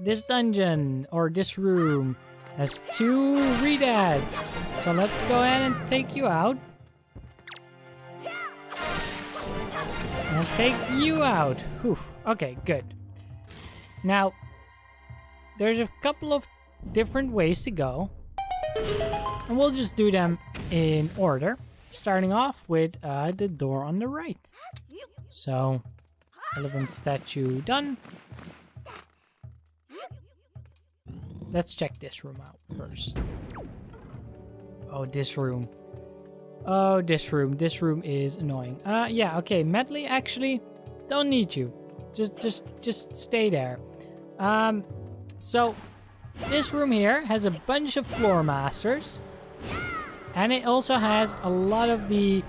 this dungeon or this room has 2 redads. So let's go ahead and take you out. And take you out. Whew. Okay, good. Now, there's a couple of different ways to go. And we'll just do them in order. Starting off with the door on the right. So, elephant statue done. Let's check this room out first. Oh, this room. Oh, this room. This room is annoying. Yeah, okay. Medley, actually, don't need you. Just stay there. So, this room here has a bunch of floor masters. And it also has a lot of the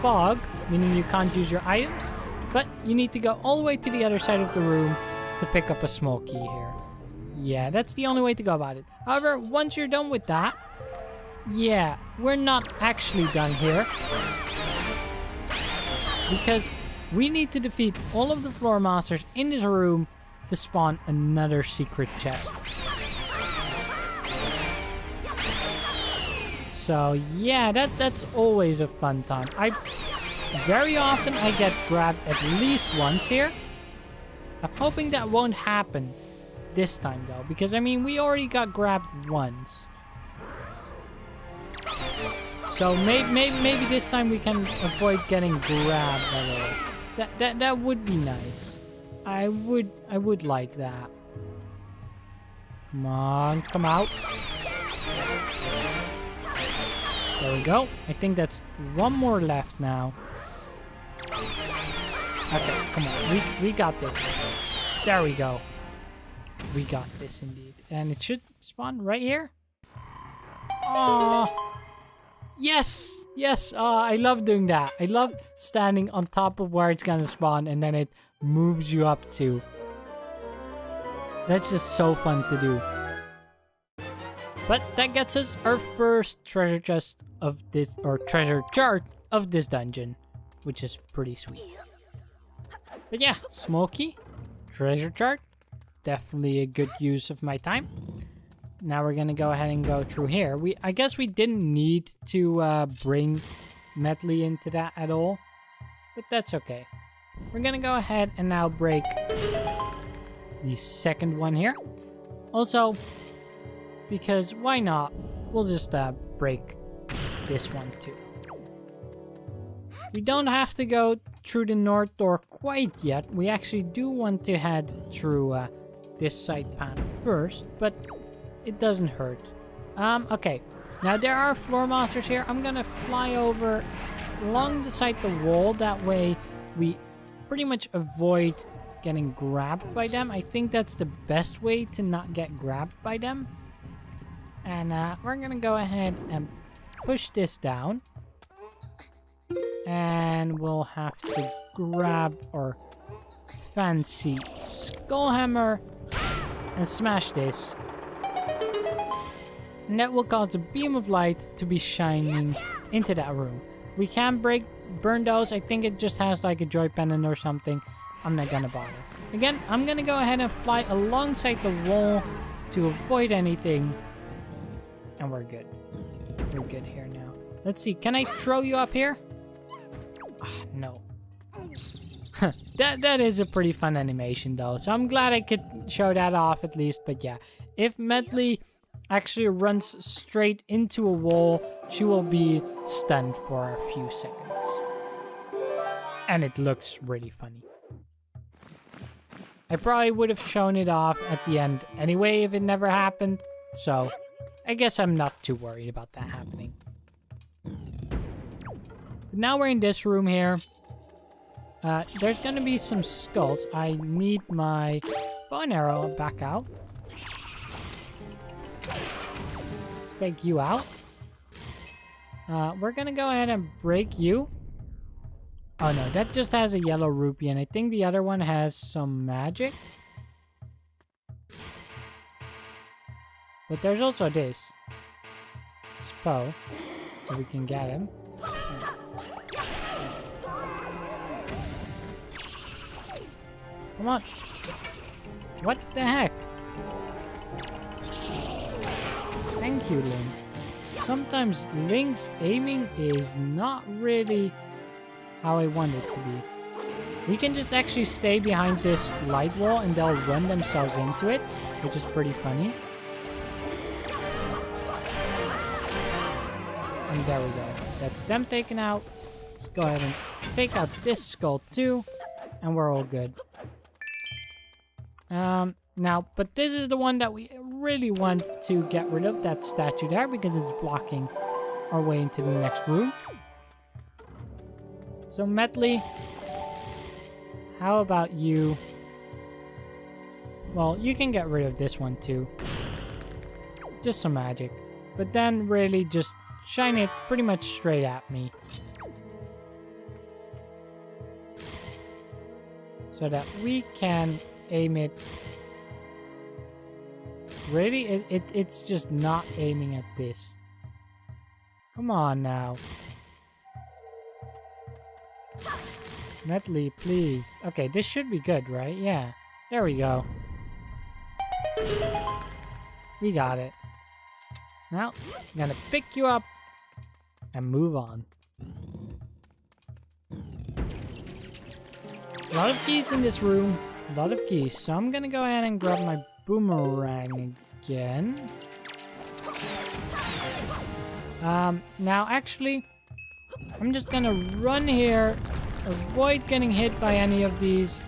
fog, meaning you can't use your items. But you need to go all the way to the other side of the room to pick up a small key here. Yeah, that's the only way to go about it. However, once you're done with that, yeah, we're not actually done here. Because we need to defeat all of the floor masters in this room to spawn another secret chest. So yeah, that's always a fun time. Very often I get grabbed at least once here. I'm hoping that won't happen this time though, because I mean we already got grabbed once. So maybe this time we can avoid getting grabbed at all. That would be nice. I would like that. Come on, come out. There we go. I think that's one more left now. Okay, come on. We got this. There we go. We got this indeed. And it should spawn right here. Oh, yes, yes. I love doing that. I love standing on top of where it's gonna spawn and then it moves you up too. That's just so fun to do. But that gets us our first treasure chest of this, or treasure chart of this dungeon, which is pretty sweet. But yeah, Smokey, treasure chart, definitely a good use of my time. Now we're gonna go ahead and go through here. I guess we didn't need to bring Medley into that at all, but that's okay. We're gonna go ahead and now break the second one here. Also, because why not? We'll just break this one too. We don't have to go through the north door quite yet. We actually do want to head through this side path first, but it doesn't hurt. Okay. Now there are floor monsters here. I'm gonna fly over along the side of the wall. That way we pretty much avoid getting grabbed by them. I think that's the best way to not get grabbed by them. And we're gonna go ahead and push this down. And we'll have to grab our fancy skull hammer and smash this. And that will cause a beam of light to be shining into that room. We can burn those. I think it just has like a joy pendant or something. I'm not gonna bother. Again, I'm gonna go ahead and fly alongside the wall to avoid anything. And we're good. We're good here now. Let's see. Can I throw you up here? No. That is a pretty fun animation though. So I'm glad I could show that off at least. But yeah, if Medley actually runs straight into a wall, she will be stunned for a few seconds. And it looks really funny. I probably would have shown it off at the end anyway if it never happened. So I guess I'm not too worried about that happening. But now we're in this room here. There's gonna be some skulls. I need my bow and arrow back out. Let's take you out. We're gonna go ahead and break you. Oh no, that just has a yellow rupee, and I think the other one has some magic. But there's also this. Spo. So we can get him. Come on. What the heck? Thank you, Link. Sometimes Link's aiming is not really how I want it to be. We can just actually stay behind this light wall and they'll run themselves into it, which is pretty funny. And there we go. That's them taken out. Let's go ahead and take out this skull too. And we're all good. Now, but this is the one that we really want to get rid of, that statue there, because it's blocking our way into the next room. So, Medley, how about you? Well, you can get rid of this one too. Just some magic. But then really just shine it pretty much straight at me. So that we can aim it. Really? It's just not aiming at this. Come on now. Medley, please. Okay, this should be good, right? Yeah. There we go. We got it. Now, I'm gonna pick you up and move on. A lot of keys in this room. A lot of keys. So I'm gonna go ahead and grab my boomerang again. Now actually, I'm just gonna run here, avoid getting hit by any of these.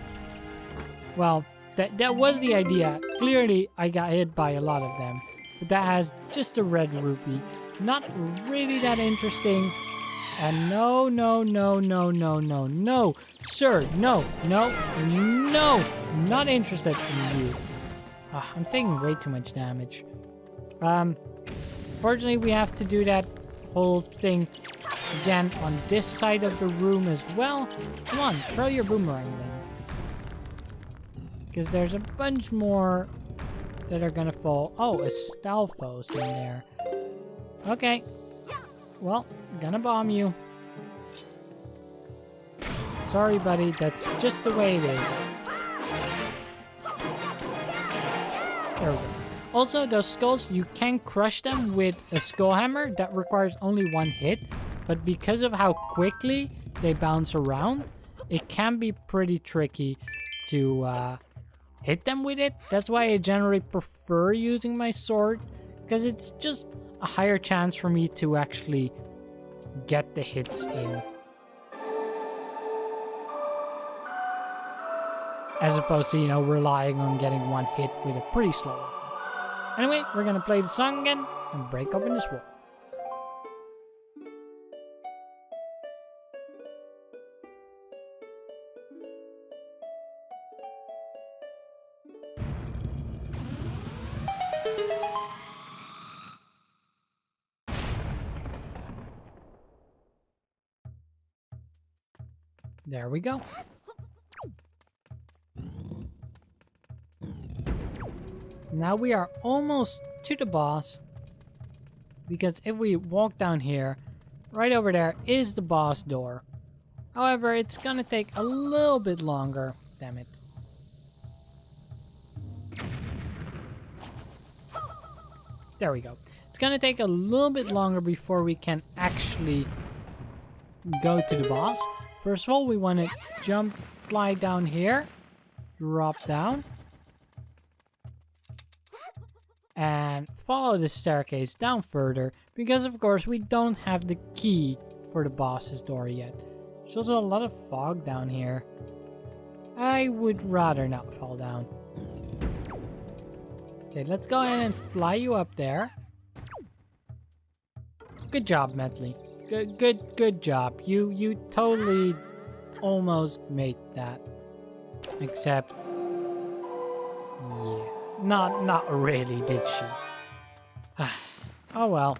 Well, that was the idea. Clearly, I got hit by a lot of them. But that has just a red rupee. Not really that interesting. And no, no, no, no, no, no, no. Sir, no, no, no. Not interested in you. I'm taking way too much damage. Fortunately, we have to do that whole thing again on this side of the room as well. Come on, throw your boomerang then. Because there's a bunch more that are gonna fall. Oh, a Stalfos in there. Okay. Well, gonna bomb you. Sorry, buddy. That's just the way it is. There we go. Also, those skulls, you can crush them with a skull hammer. That requires only one hit. But because of how quickly they bounce around, it can be pretty tricky to hit them with it. That's why I generally prefer using my sword, because it's just a higher chance for me to actually get the hits in, as opposed to, you know, relying on getting one hit with a pretty slow one. Anyway, we're gonna play the song again and break open this wall. There we go. Now we are almost to the boss, because if we walk down here, right over there is the boss door. However, it's gonna take a little bit longer. Damn it. There we go. It's gonna take a little bit longer before we can actually go to the boss. First of all, we want to jump, fly down here, drop down, and follow the staircase down further, because of course we don't have the key for the boss's door yet. There's also a lot of fog down here. I would rather not fall down. Okay, let's go ahead and fly you up there. Good job, Medley. Good job. You totally almost made that. Except, yeah, not really, did she? Oh well.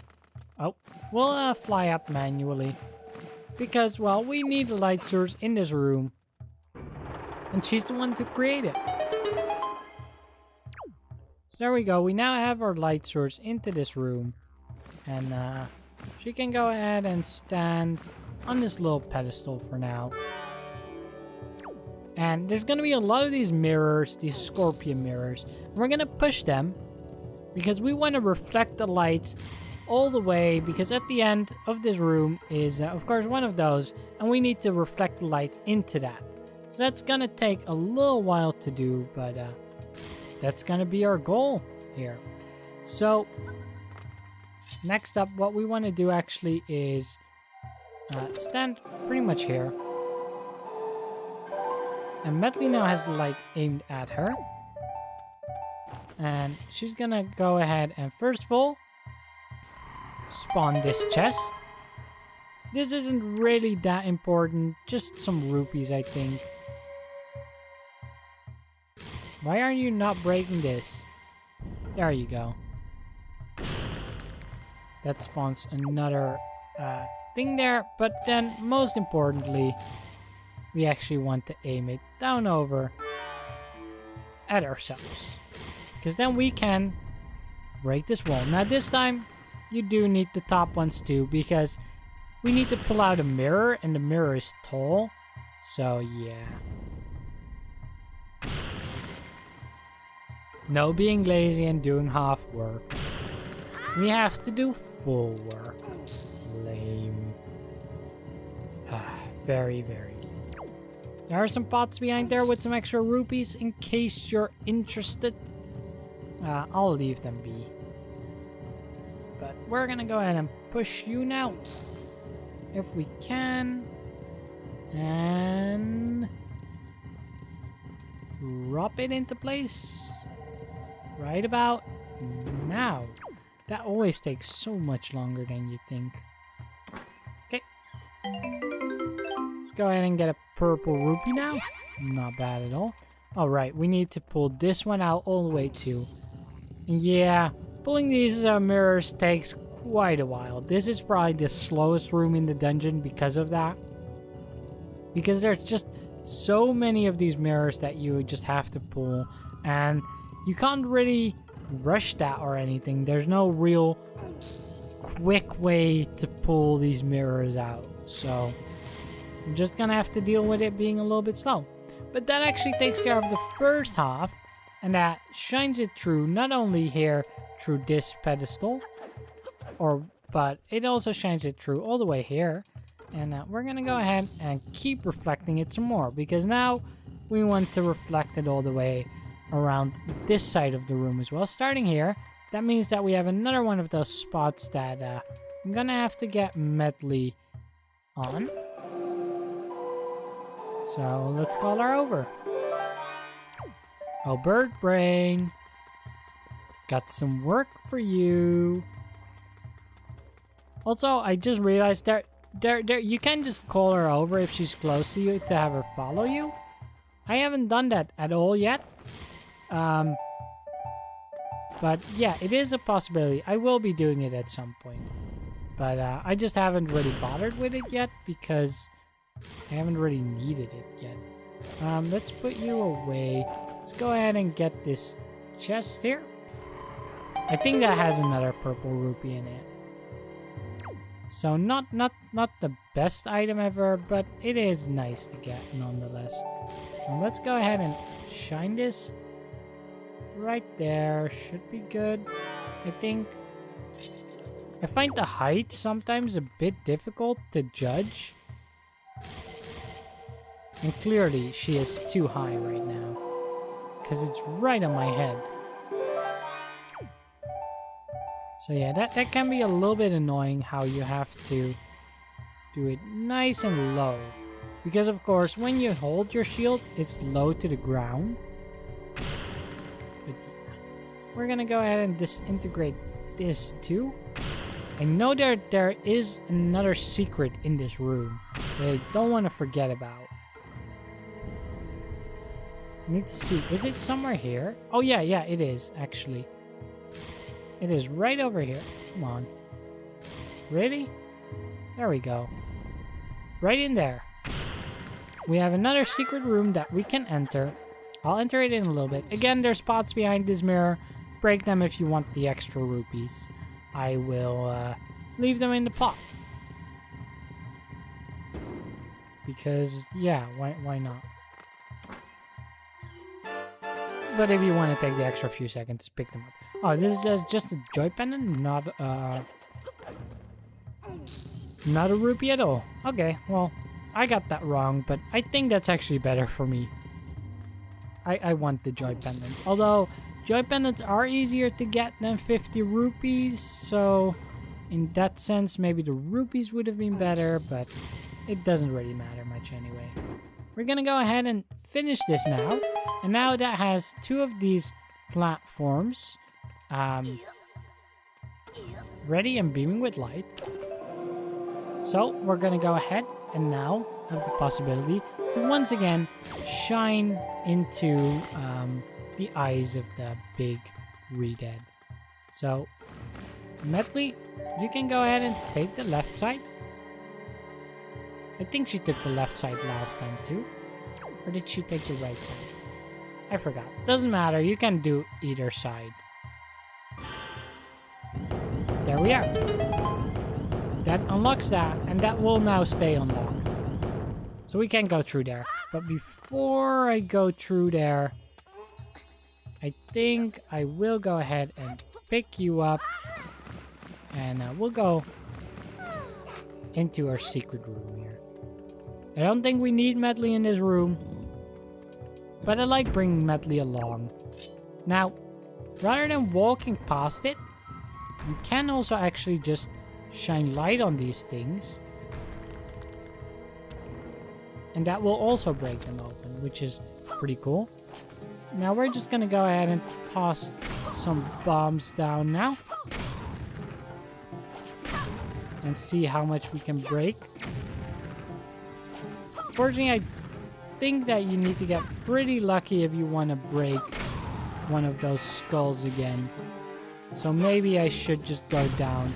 Oh, we'll fly up manually, because, well, we need a light source in this room, and she's the one to create it. So there we go. We now have our light source into this room, and she can go ahead and stand on this little pedestal for now. And there's going to be a lot of these mirrors, these scorpion mirrors. And we're going to push them because we want to reflect the lights all the way, because at the end of this room is, of course, one of those, and we need to reflect the light into that. So that's going to take a little while to do, but that's going to be our goal here. So next up, what we want to do actually is stand pretty much here. And Medley now has the light aimed at her. And she's gonna go ahead and first of all spawn this chest. This isn't really that important, just some rupees, I think. Why are you not breaking this? There you go. That spawns another thing there, but then most importantly, we actually want to aim it down over at ourselves. Because then we can break this wall. Now this time, you do need the top ones too, because we need to pull out a mirror, and the mirror is tall. So yeah. No being lazy and doing half work. We have to do full work. Lame. Very, very. There are some pots behind there with some extra rupees in case you're interested. I'll leave them be. But we're gonna go ahead and push you now. If we can. And drop it into place. Right about now. That always takes so much longer than you think. Okay. Let's go ahead and get a purple rupee now. Not bad at all. Alright, we need to pull this one out all the way too. And yeah, pulling these mirrors takes quite a while. This is probably the slowest room in the dungeon because of that. Because there's just so many of these mirrors that you just have to pull. And you can't really rush that or anything. There's no real quick way to pull these mirrors out. So I'm just gonna have to deal with it being a little bit slow. But that actually takes care of the first half. And that shines it through not only here through this pedestal, but it also shines it through all the way here. And we're gonna go ahead and keep reflecting it some more, because now we want to reflect it all the way around this side of the room as well. Starting here, that means that we have another one of those spots that I'm gonna have to get Medley on. So let's call her over. Oh, Bird Brain, got some work for you. Also, I just realized you can just call her over if she's close to you to have her follow you. I haven't done that at all yet. But yeah, it is a possibility. I will be doing it at some point. But I just haven't really bothered with it yet because I haven't really needed it yet. Let's put you away. Let's go ahead and get this chest here. I think that has another purple rupee in it. So not the best item ever, but it is nice to get nonetheless. And let's go ahead and shine this right there. Should be good, I think. I find the height sometimes a bit difficult to judge. And clearly she is too high right now, because it's right on my head. So yeah, that can be a little bit annoying how you have to do it nice and low. Because of course, when you hold your shield, it's low to the ground. But yeah, we're gonna go ahead and disintegrate this too. I know there is another secret in this room that I don't want to forget about. I need to see, is it somewhere here? Oh yeah, it is actually. It is right over here. Come on. Ready? There we go. Right in there. We have another secret room that we can enter. I'll enter it in a little bit. Again, there's spots behind this mirror. Break them if you want the extra rupees. I will leave them in the pot. Because, yeah, why not? but if you want to take the extra few seconds, pick them up. Oh, this is just a joy pendant, not a rupee at all. Okay, well, I got that wrong, but I think that's actually better for me. I want the joy pendants. Although, joy pendants are easier to get than 50 rupees, so in that sense, maybe the rupees would have been better, but it doesn't really matter much anyway. We're gonna go ahead and finish this now. And now that has 2 of these platforms ready and beaming with light. So we're gonna go ahead and now have the possibility to once again shine into the eyes of the big Redead. So, Medley, you can go ahead and take the left side. I think she took the left side last time too. Or did she take the right side? I forgot. Doesn't matter, you can do either side. There we are. That unlocks that, and that will now stay unlocked. So we can go through there. But before I go through there, I think I will go ahead and pick you up. And we'll go into our secret room here. I don't think we need Medley in this room. But I like bringing Medley along. Now, rather than walking past it, you can also actually just shine light on these things. And that will also break them open, which is pretty cool. Now we're just gonna go ahead and toss some bombs down now. And see how much we can break. Fortunately, I think that you need to get pretty lucky if you want to break one of those skulls again. So maybe I should just go down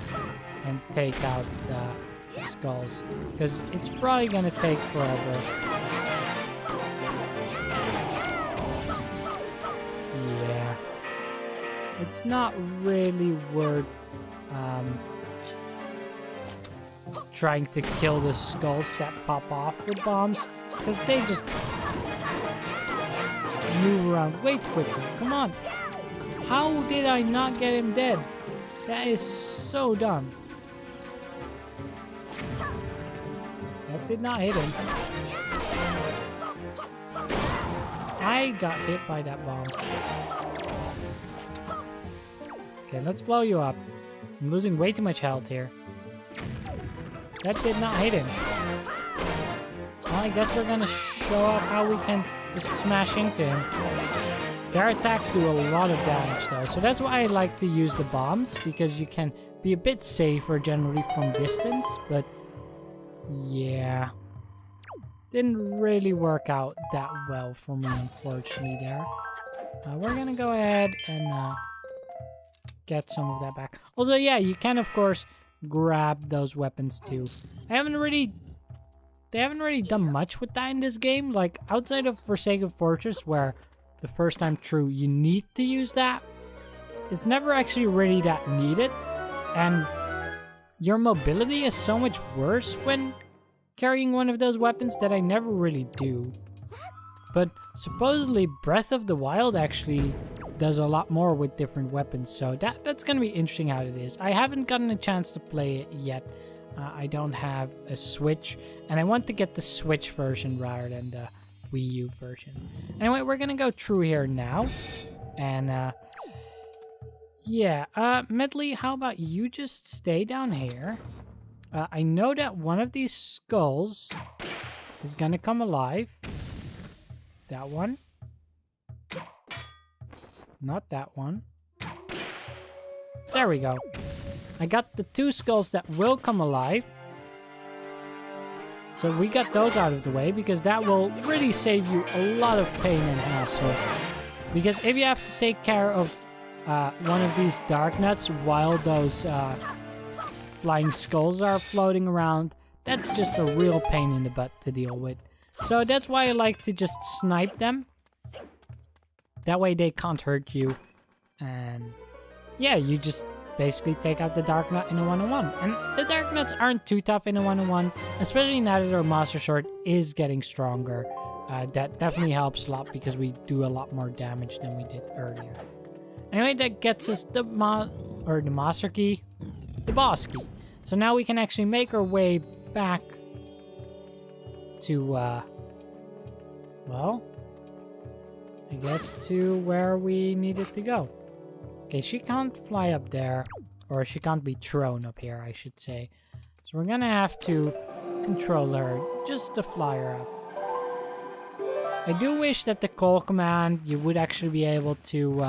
and take out the skulls, because it's probably gonna take forever. Yeah, it's not really worth trying to kill the skulls that pop off with bombs, because they just move around way too quickly. Come on, how did I not get him dead? That is so dumb. That did not hit him. I got hit by that bomb. Okay, let's blow you up. I'm losing way too much health here. That did not hit him. Well, I guess we're gonna show off how we can just smash into him. Their attacks do a lot of damage though, so that's why I like to use the bombs, because you can be a bit safer generally from distance, but yeah, didn't really work out that well for me, unfortunately there. We're gonna go ahead and get some of that back. Also, yeah, you can of course grab those weapons too. They haven't really done much with that in this game, like outside of Forsaken Fortress, where the first time through you need to use that. It's never actually really that needed, and your mobility is so much worse when carrying one of those weapons that I never really do. But supposedly Breath of the Wild actually does a lot more with different weapons, so that's gonna be interesting how it is. I haven't gotten a chance to play it yet. I don't have a Switch, and I want to get the Switch version rather than the Wii U version. Anyway, we're gonna go through here now, and yeah, Medley, how about you just stay down here? I know that one of these skulls is gonna come alive. That one. Not that one. There we go. I got the 2 skulls that will come alive. So we got those out of the way, because that will really save you a lot of pain and hassle. Because if you have to take care of one of these dark nuts while those flying skulls are floating around, that's just a real pain in the butt to deal with. So that's why I like to just snipe them. That way they can't hurt you. And yeah, you just basically take out the Dark Nut in a 1-on-1. And the Dark Nuts aren't too tough in a 1-on-1, especially now that our Master Sword is getting stronger. That definitely helps a lot because we do a lot more damage than we did earlier. Anyway, that gets us the master key, the boss key. So now we can actually make our way back to, well, I guess to where we needed to go. Okay, she can't fly up there, or she can't be thrown up here, I should say. So we're gonna have to control her just to fly her up. I do wish that the call command, you would actually be able to,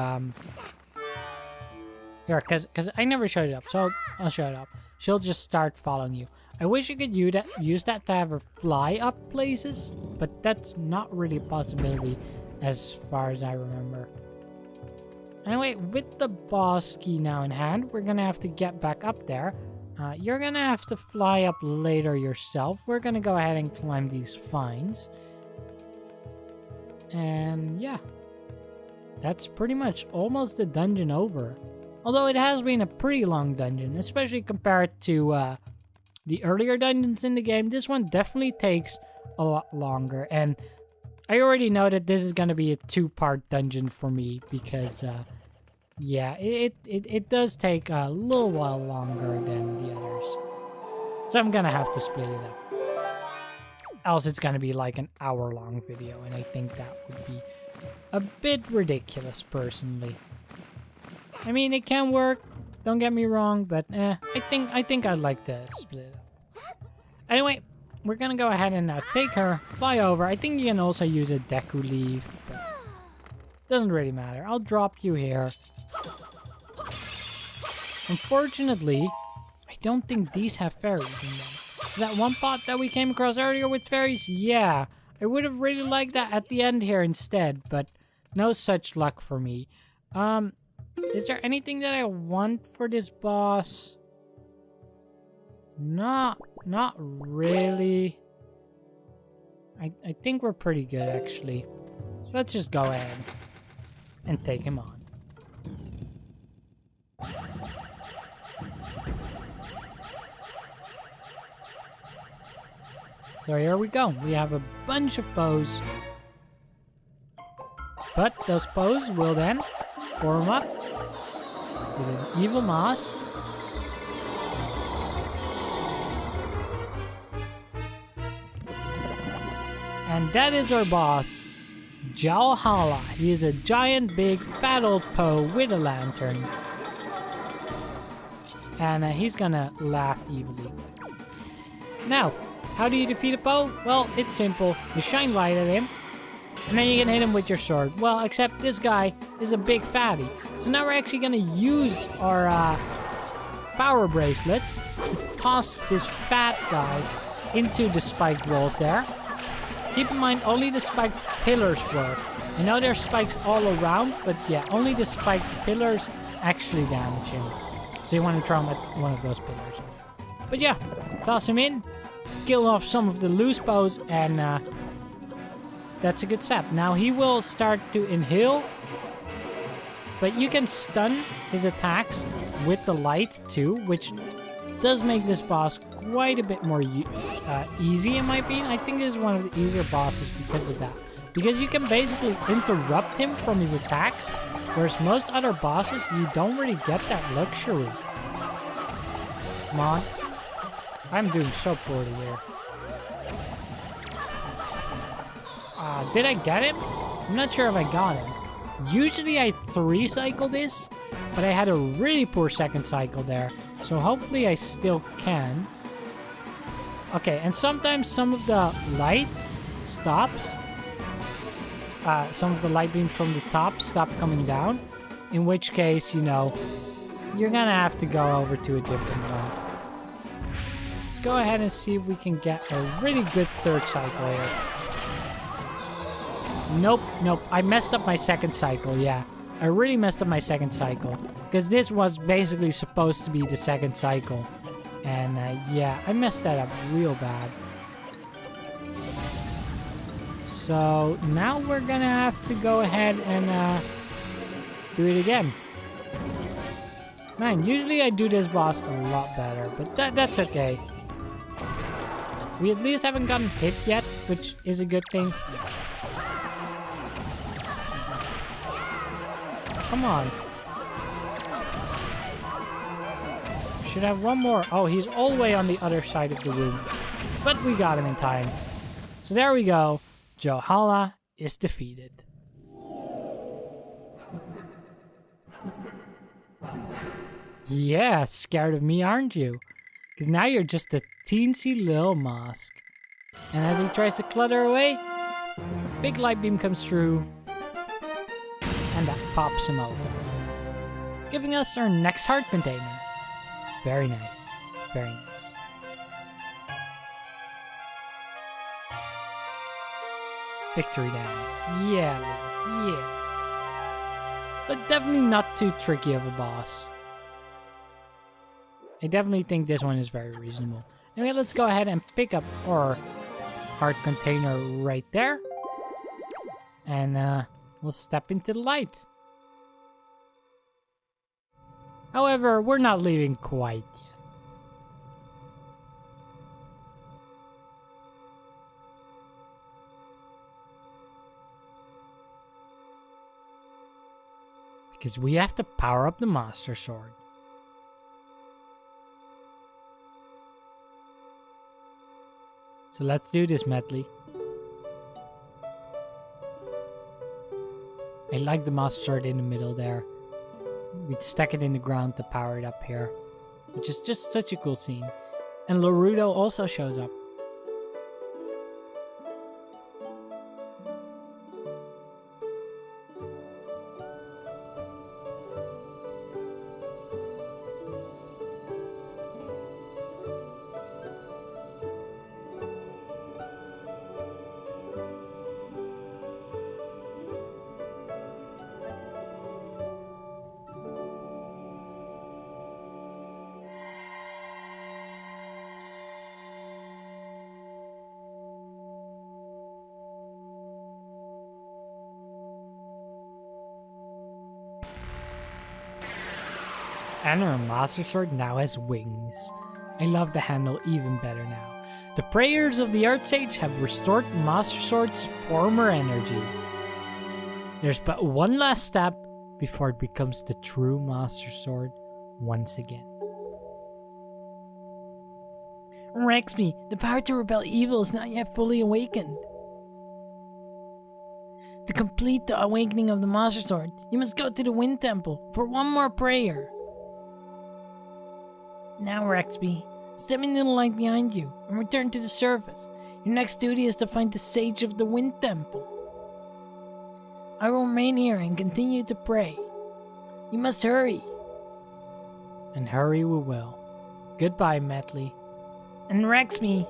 here, because I never showed it up, so I'll show it up. She'll just start following you. I wish you could use that to have her fly up places, but that's not really a possibility as far as I remember. Anyway, with the boss key now in hand, we're gonna have to get back up there. You're gonna have to fly up later yourself. We're gonna go ahead and climb these vines. And yeah, that's pretty much almost the dungeon over. Although it has been a pretty long dungeon, especially compared to the earlier dungeons in the game. This one definitely takes a lot longer. And I already know that this is going to be a 2-part dungeon for me because, yeah, it does take a little while longer than the others. So I'm going to have to split it up. Else it's going to be like an hour-long video, and I think that would be a bit ridiculous, personally. I mean, it can work, don't get me wrong, but I think I'd like to split it up. Anyway, we're gonna go ahead and take her, fly over. I think you can also use a Deku Leaf, but doesn't really matter. I'll drop you here. Unfortunately, I don't think these have fairies in them. So that one pot that we came across earlier with fairies, yeah, I would have really liked that at the end here instead, but no such luck for me. Is there anything that I want for this boss? Not really. I think we're pretty good, actually. So let's just go ahead and take him on. So here we go. We have a bunch of bows. But those bows will then form up with an evil mask. And that is our boss, Jalhalla. He is a giant, big, fat old Poe with a lantern. And he's gonna laugh evilly. Now, how do you defeat a Poe? Well, it's simple. You shine light at him, and then you can hit him with your sword. Well, except this guy is a big fatty. So now we're actually gonna use our power bracelets to toss this fat guy into the spiked walls there. Keep in mind, only the spiked pillars work. I know there's spikes all around, but yeah, only the spiked pillars actually damage him. So you want to throw him at one of those pillars. But yeah, toss him in, kill off some of the loose bows, and that's a good step. Now he will start to inhale, but you can stun his attacks with the light too, which does make this boss quite a bit more easy in my opinion. I think this is one of the easier bosses because of that. Because you can basically interrupt him from his attacks, whereas most other bosses, you don't really get that luxury. Come on. I'm doing so poorly here. Did I get him? I'm not sure if I got him. Usually I 3-cycle this, but I had a really poor second cycle there. So hopefully I still can. Okay, and sometimes some of the light stops. Some of the light beams from the top stop coming down. In which case, you know, you're gonna have to go over to a different one. Let's go ahead and see if we can get a really good third cycle here. Nope. I messed up my second cycle, yeah. I really messed up my second cycle. Because this was basically supposed to be the second cycle. And yeah, I messed that up real bad. So now we're gonna have to go ahead and do it again. Man, usually I do this boss a lot better, but that's okay. We at least haven't gotten hit yet which is a good thing. Come on. Should have one more. Oh, he's all the way on the other side of the room. But we got him in time. So there we go. Jalhalla is defeated. Yeah, scared of me, aren't you? Because now you're just a teensy little mask. And as he tries to clutter away, big light beam comes through. And that pops him open. Giving us our next heart container. Very nice. Very nice. Victory dance. Yeah, Link, yeah. But definitely not too tricky of a boss. I definitely think this one is very reasonable. Anyway, let's go ahead and pick up our heart container right there. And we'll step into the light. However, we're not leaving quite yet. Because we have to power up the Master Sword. So let's do this, Medley. I like the Master Sword in the middle there. We'd stack it in the ground to power it up here. Which is just such a cool scene. And Larudo also shows up. And our Master Sword now has wings. I love the handle even better now. The prayers of the Earth Sage have restored the Master Sword's former energy. There's but one last step before it becomes the true Master Sword once again. Raxby, the power to repel evil is not yet fully awakened. To complete the awakening of the Master Sword, you must go to the Wind Temple for one more prayer. Now, Raxby, step into the light behind you and return to the surface. Your next duty is to find the Sage of the Wind Temple. I will remain here and continue to pray. You must hurry. And hurry we will. Goodbye, Medley. And Raxby.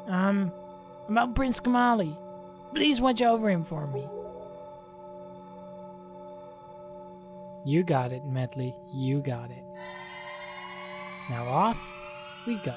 About Prince Kamali. Please watch over him for me. You got it, Medley. You got it. Now off we go.